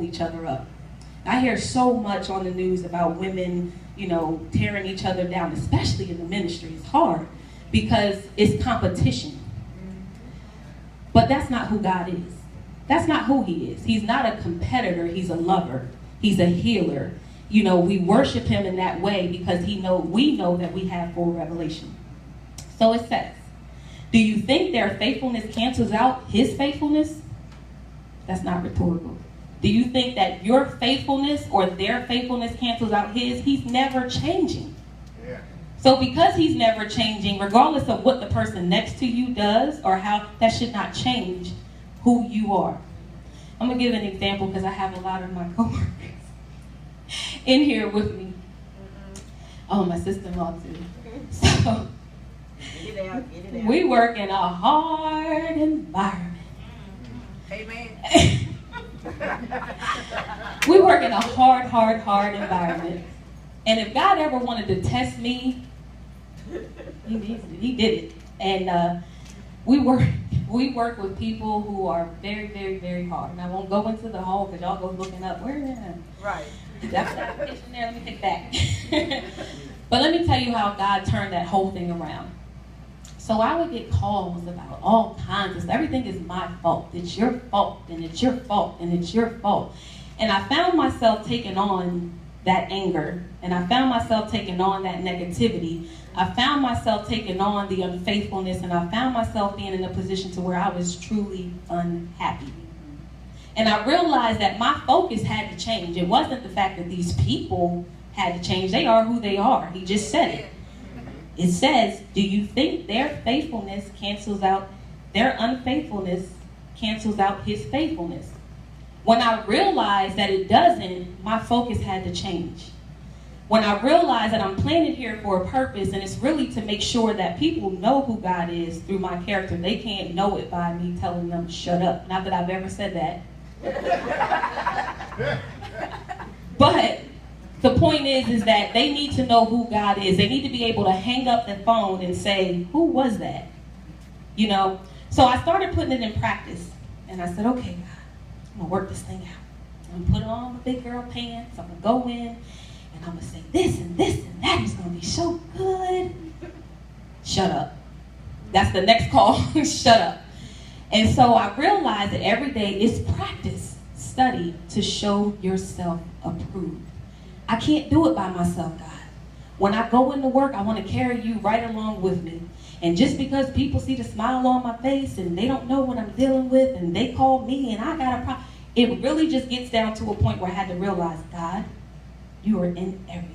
each other up. I hear so much on the news about women, you know, tearing each other down, especially in the ministry. It's hard because it's competition. But that's not who God is. That's not who he is. He's not a competitor. He's a lover. He's a healer. You know, we worship him in that way because we know that we have full revelation. So it says, do you think their faithfulness cancels out his faithfulness? That's not rhetorical. Do you think that your faithfulness or their faithfulness cancels out his? He's never changing. Yeah. So because he's never changing, regardless of what the person next to you does or how, that should not change who you are. I'm going to give an example because I have a lot of my coworkers in here with me. Oh, my sister-in-law too. So get it out. We work in a hard environment. Amen. We work in a hard environment. And if God ever wanted to test me, he did it. And we work with people who are very, very, very hard. And I won't go into the hall because y'all go looking up. Where is that? Right. That's that picture there. Let me take that. But let me tell you how God turned that whole thing around. So I would get calls about all kinds of stuff. Everything is my fault. It's your fault, and it's your fault, and it's your fault. And I found myself taking on that anger, and I found myself taking on that negativity. I found myself taking on the unfaithfulness, and I found myself being in a position to where I was truly unhappy. And I realized that my focus had to change. It wasn't the fact that these people had to change. They are who they are. He just said it. It says, do you think their faithfulness cancels out, their unfaithfulness cancels out his faithfulness? When I realized that it doesn't, my focus had to change. When I realized that I'm planted here for a purpose, and it's really to make sure that people know who God is through my character. They can't know it by me telling them, shut up. Not that I've ever said that. But the point is that they need to know who God is. They need to be able to hang up the phone and say, who was that? You know? So I started putting it in practice. And I said, okay, God, I'm going to work this thing out. I'm going to put on my big girl pants. I'm going to go in and I'm going to say this and this and that is going to be so good. Shut up. That's the next call. Shut up. And so I realized that every day is practice, study to show yourself approved. I can't do it by myself, God. When I go into work, I want to carry you right along with me. And just because people see the smile on my face and they don't know what I'm dealing with and they call me and I got a problem, it really just gets down to a point where I had to realize, God, you are in everything.